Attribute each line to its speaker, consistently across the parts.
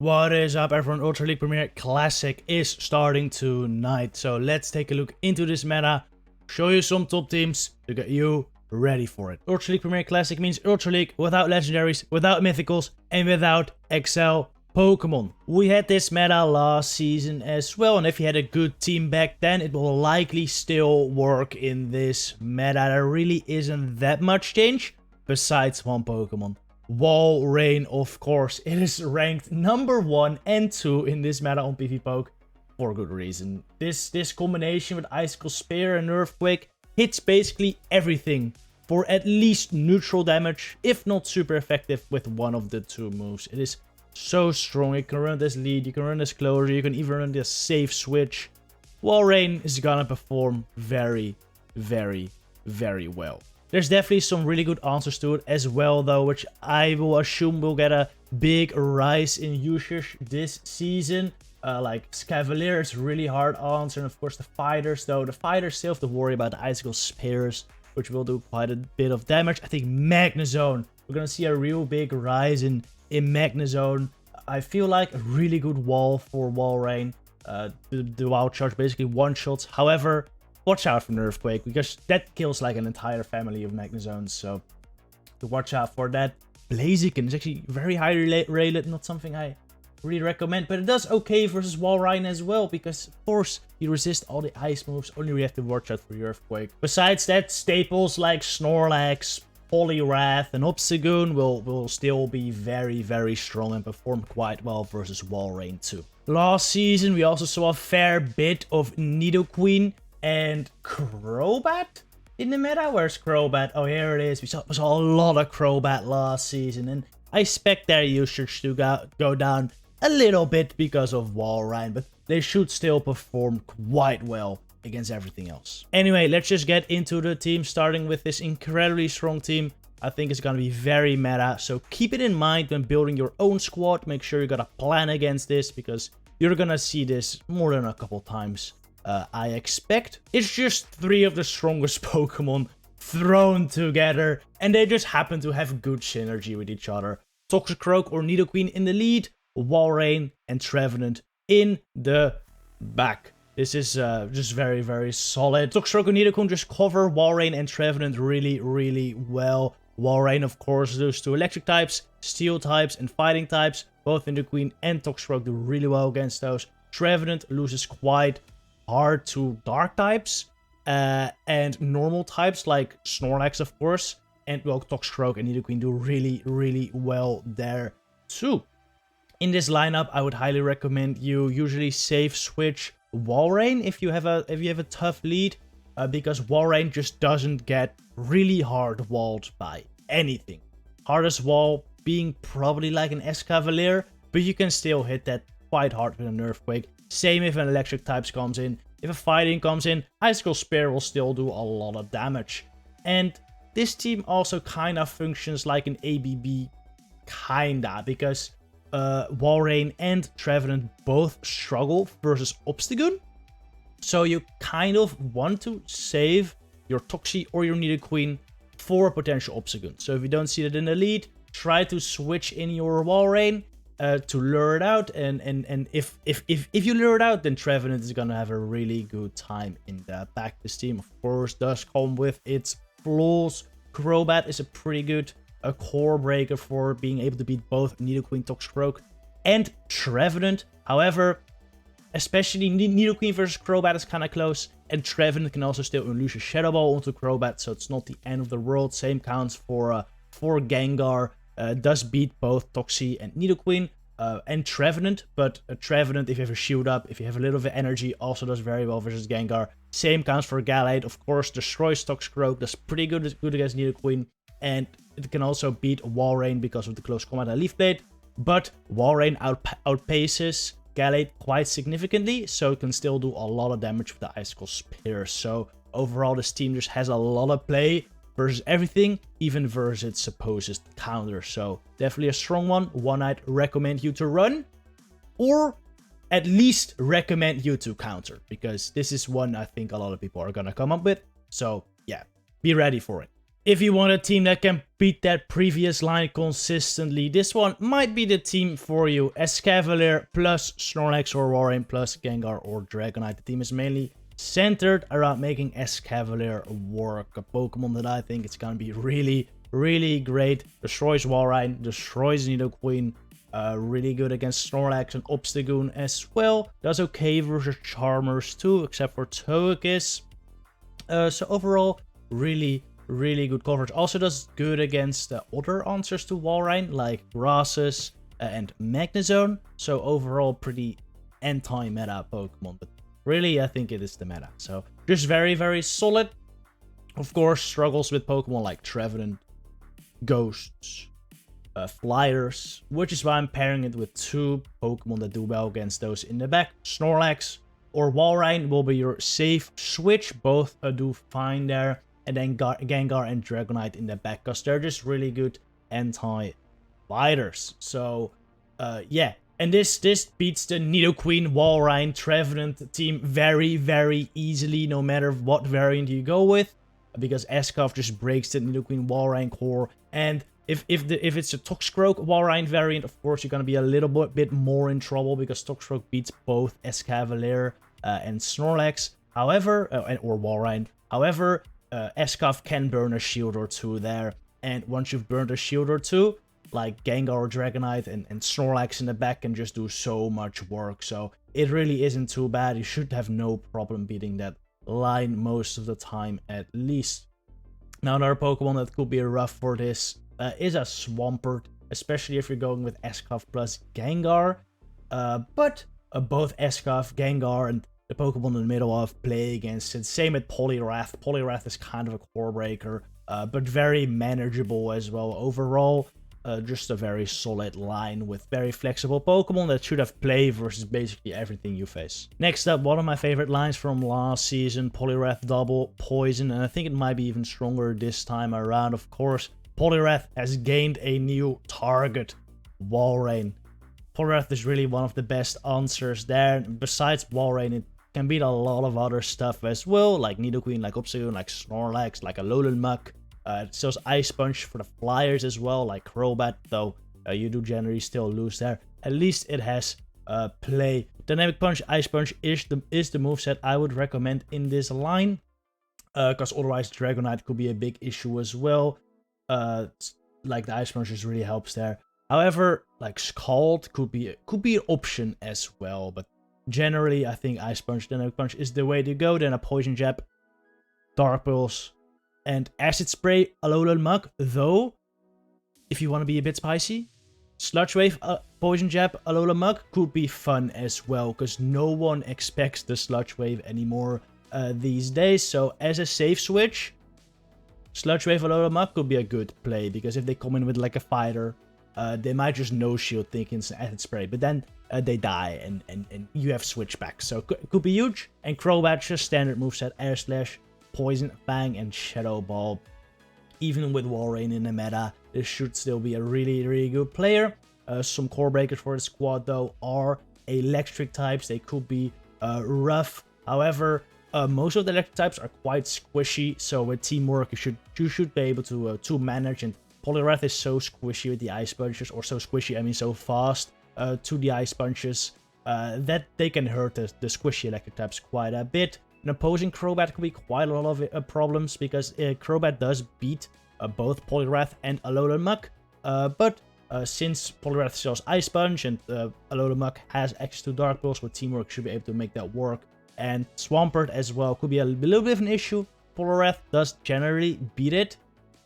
Speaker 1: What is up everyone, Ultra League Premier Classic is starting tonight, so let's take a look into this meta, show you some top teams to get you ready for it. Ultra League Premier Classic means Ultra League without legendaries, without mythicals, and without XL Pokemon. We had this meta last season as well, and if you had a good team back then, it will likely still work in this meta. There really isn't that much change, besides one Pokemon. Walrein, of course. It is ranked number 1 and 2 in this meta on PvPoke for good reason. This combination with Icicle Spear and Earthquake hits basically everything for at least neutral damage, if not super effective with one of the two moves. It is so strong. You can run this lead, you can run this closure, you can even run this safe switch. Walrein is gonna perform very, very, very well. There's definitely some really good answers to it as well, though, which I will assume will get a big rise in usage this season. Like Escavelier is really hard answer, and of course the fighters, though. The fighters still have to worry about the Icicle Spears, which will do quite a bit of damage. I think Magnezone, we're gonna see a real big rise in Magnezone. I feel like a really good wall for Walrein. The wild charge basically one-shots. However, watch out for Earthquake, because that kills like an entire family of Magnezones, so to watch out for that. Blaziken is actually very highly rated, not something I really recommend, but it does okay versus Walrein as well, because of course you resist all the ice moves, only we have to watch out for the Earthquake. Besides that, staples like Snorlax, Poliwrath, and Obstagoon will still be very, very strong and perform quite well versus Walrein too. Last season we also saw a fair bit of Nidoqueen and Crobat in the meta. Where's Crobat? Oh, here it is. We saw a lot of Crobat last season, and I expect their usage to go down a little bit because of Walrein, but they should still perform quite well against everything else. Anyway, let's just get into the team, starting with this incredibly strong team. I think it's going to be very meta, so keep it in mind when building your own squad. Make sure you got a plan against this, because you're going to see this more than a couple times. I expect. It's just 3 of the strongest Pokemon thrown together, and they just happen to have good synergy with each other. Toxicroak or Nidoqueen in the lead, Walrein and Trevenant in the back. This is just very, very solid. Toxicroak and Nidoqueen just cover Walrein and Trevenant really, really well. Walrein, of course, those 2 electric types, steel types, and fighting types. Both Nidoqueen and Toxicroak do really well against those. Trevenant loses quite hard to dark types and normal types like Snorlax, of course, and well, Toxicroak and Nidoqueen do really, really well there too. In this lineup, I would highly recommend you usually safe switch Walrein if you have a tough lead, because Walrein just doesn't get really hard walled by anything. Hardest wall being probably like an Escavelier, but you can still hit that quite hard with an Earthquake. Same if an electric types comes in. If a fighting comes in, Icicle Spear will still do a lot of damage. And this team also kind of functions like an ABB, kinda, because Walrein and Trevenant both struggle versus Obstagoon. So you kind of want to save your Toxie or your Nidoqueen for a potential Obstagoon. So if you don't see that in the lead, try to switch in your Walrein to lure it out, and if you lure it out, then Trevenant is gonna have a really good time in the back. This team, of course, does come with its flaws. Crobat is a pretty good core breaker for being able to beat both Nidoqueen, Toxicroak, and Trevenant. However, especially Nidoqueen versus Crobat is kind of close, and Trevenant can also still unleash a Shadow Ball onto Crobat, so it's not the end of the world. Same counts for Gengar. Does beat both Toxie and Nidoqueen and Trevenant, but Trevenant, if you have a shield up, if you have a little bit of energy, also does very well versus Gengar. Same counts for Gallade, of course, destroys Toxicroak, does pretty good against Nidoqueen, and it can also beat Walrein because of the close combat and Leaf Blade, but Walrein outpaces Gallade quite significantly, so it can still do a lot of damage with the Icicle Spear. So overall, this team just has a lot of play versus everything, even versus its supposed counter. So definitely a strong one I'd recommend you to run, or at least recommend you to counter, because this is one I think a lot of people are gonna come up with. So yeah, be ready for it. if you want a team that can beat that previous line consistently, this one might be the team for you. Escavelier plus Snorlax or Walrein plus Gengar or Dragonite. The team is mainly centered around making Escavalier work. A Pokemon that I think it's gonna be really great. Destroys Walrein, destroys Nidoqueen. Really good against Snorlax and Obstagoon as well. Does okay versus Charmers too, except for Togekiss. So overall, really good coverage. Also does good against other answers to Walrein, like Grasses and Magnezone. So overall, pretty anti-meta Pokemon. But really, I think it is the meta. So just very solid. Of course, struggles with Pokemon like Trevenant, Ghosts, Flyers, which is why I'm pairing it with two Pokemon that do well against those in the back. Snorlax or Walrein will be your safe switch. Both do fine there. And then Gengar and Dragonite in the back, because they're just really good anti-fighters. So, yeah. And this beats the Nidoqueen, Walrein, Trevenant team very easily, no matter what variant you go with. Because Escav just breaks the Nidoqueen, Walrein core. And if it's a Toxicroak Walrein variant, of course, you're going to be a little bit more in trouble, because Toxicroak beats both Escavalier and Snorlax. However, or Walrein. However, Escav can burn a shield or two there. And once you've burned a shield or two, like Gengar or Dragonite and Snorlax in the back can just do so much work. So it really isn't too bad. You should have no problem beating that line most of the time at least. Now another Pokemon that could be rough for this is a Swampert, especially if you're going with Escav plus Gengar. But both Escav, Gengar, and the Pokemon in the middle of play against it. Same with Poliwrath. Poliwrath is kind of a core breaker, but very manageable as well. Overall, just a very solid line with very flexible Pokemon that should have play versus basically everything you face. Next up, one of my favorite lines from last season, Poliwrath double poison, and I think it might be even stronger this time around. Of course, Poliwrath has gained a new target, Walrein. Poliwrath is really one of the best answers there. Besides Walrein, it can beat a lot of other stuff as well, like Nidoqueen, like Obstagoon, like Snorlax, like a Alolan Muck. It sells Ice Punch for the Flyers as well, like Crobat, though you do generally still lose there. At least it has play. Dynamic Punch, Ice Punch is the moveset I would recommend in this line, because otherwise Dragonite could be a big issue as well. Like the Ice Punch just really helps there. However, like Scald could be an option as well, but generally I think Ice Punch, Dynamic Punch is the way to go. Then a Poison Jab, Dark Pulse, and Acid Spray, Alolan Muck. Though, if you want to be a bit spicy, Sludge Wave, Poison Jab, Alolan Muck could be fun as well, because no one expects the Sludge Wave anymore these days. So as a safe switch, Sludge Wave, Alolan Muck could be a good play, because if they come in with like a fighter, they might just no shield thinking it's an Acid Spray, but then they die and you have switchback. So it could be huge. And Crobat, just standard moveset, Air Slash, Poison, Fang, and Shadow Ball. Even with Walrein in the meta, this should still be a really good player. Some core breakers for the squad though are electric types. They could be rough. However, most of the electric types are quite squishy, so with teamwork you should be able to manage. And Poliwrath is so squishy with the Ice Punches, or so squishy, I mean so fast to the Ice Punches, that they can hurt the squishy electric types quite a bit. An opposing Crobat could be quite a lot of problems, because Crobat does beat both Poliwrath and Alolan Muck. But since Poliwrath sells Ice Punch and Alolan Muck has access to Dark Pulse, with teamwork should be able to make that work. And Swampert as well could be a little bit of an issue. Poliwrath does generally beat it,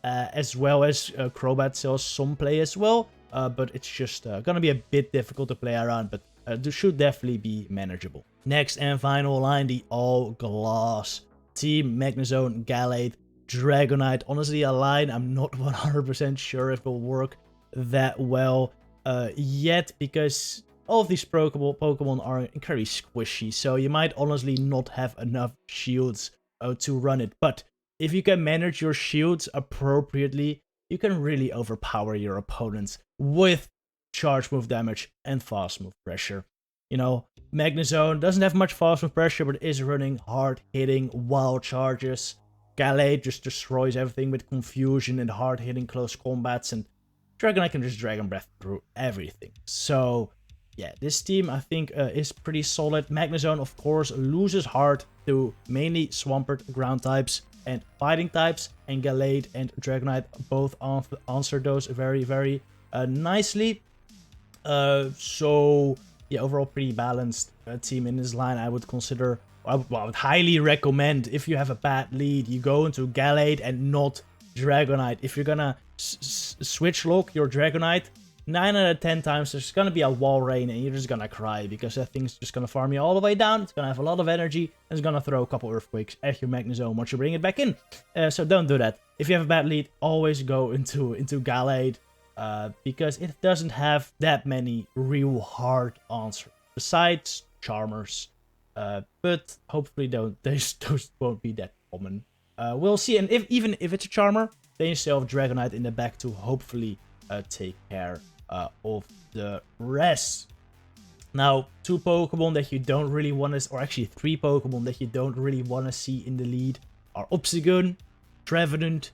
Speaker 1: as well as Crobat sells some play as well. But it's just gonna be a bit difficult to play around, but this should definitely be manageable. Next and final line, the All Glass team, Magnezone, Gallade, Dragonite. Honestly, a line I'm not 100% sure if it will work that well yet, because all of these Pokemon are incredibly squishy, so you might honestly not have enough shields to run it. But if you can manage your shields appropriately, you can really overpower your opponents with charge move damage and fast move pressure. You know, Magnezone doesn't have much fast move pressure, but is running hard hitting wild charges. Gallade just destroys everything with confusion and hard-hitting close combats, and Dragonite can just Dragon Breath through everything. So yeah, this team I think is pretty solid. Magnezone, of course, loses hard to mainly Swampert ground types and fighting types, and Gallade and Dragonite both answer those very, very nicely. So yeah, overall pretty balanced team in this line. I would consider, I would highly recommend, if you have a bad lead, you go into Gallade and not Dragonite. If you're gonna switch lock your Dragonite, 9 out of 10 times there's gonna be a wall rain and you're just gonna cry, because that thing's just gonna farm you all the way down. It's gonna have a lot of energy and it's gonna throw a couple Earthquakes at your Magnezone once you bring it back in. So don't do that. If you have a bad lead, always go into Gallade, because it doesn't have that many real hard answers besides Charmers. But hopefully those won't be that common. We'll see, and even if it's a Charmer, then you still have Dragonite in the back to hopefully take care of the rest. Now, 2 Pokemon that you don't really want to, or actually 3 Pokemon that you don't really want to see in the lead are Obstagoon, Trevenant,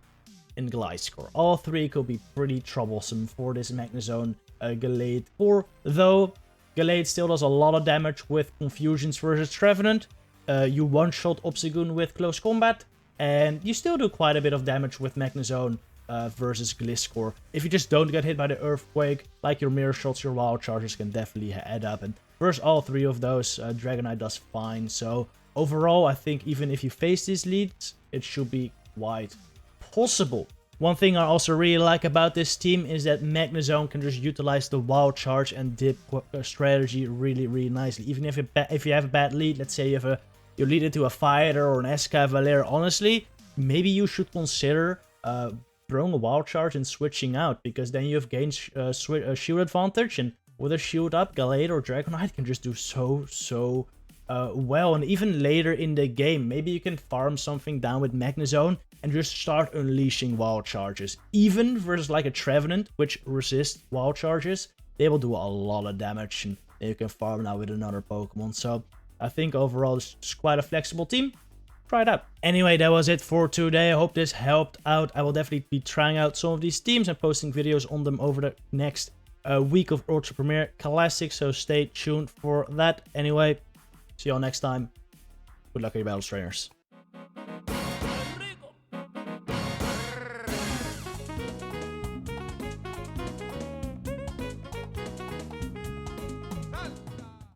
Speaker 1: and Gliscor. All 3 could be pretty troublesome for this Magnezone Gallade core, though Gallade still does a lot of damage with Confusions versus Trevenant. You one-shot Obstagoon with close combat, and you still do quite a bit of damage with Magnezone versus Gliscor. If you just don't get hit by the Earthquake, like your Mirror Shots, your Wild Charges can definitely add up. And versus all 3 of those, Dragonite does fine. So overall, I think even if you face these leads, it should be quite possible. One thing I also really like about this team is that Magnezone can just utilize the Wild Charge and Dip strategy really, really nicely. Even if you have a bad lead, let's say you lead it to a Fighter or an Escavalier, honestly, maybe you should consider throwing a Wild Charge and switching out, because then you've gained shield advantage, and with a shield up, Gallade or Dragonite can just do so well. And even later in the game, maybe you can farm something down with Magnezone and just start unleashing Wild Charges. Even versus like a Trevenant, which resists Wild Charges, they will do a lot of damage, and then you can farm now with another Pokemon. So I think overall it's quite a flexible team. Try it out. Anyway, that was it for today. I hope this helped out. I will definitely be trying out some of these teams and posting videos on them over the next week of Ultra Premier Classic, so stay tuned for that. Anyway, see y'all next time. Good luck at your battles, trainers.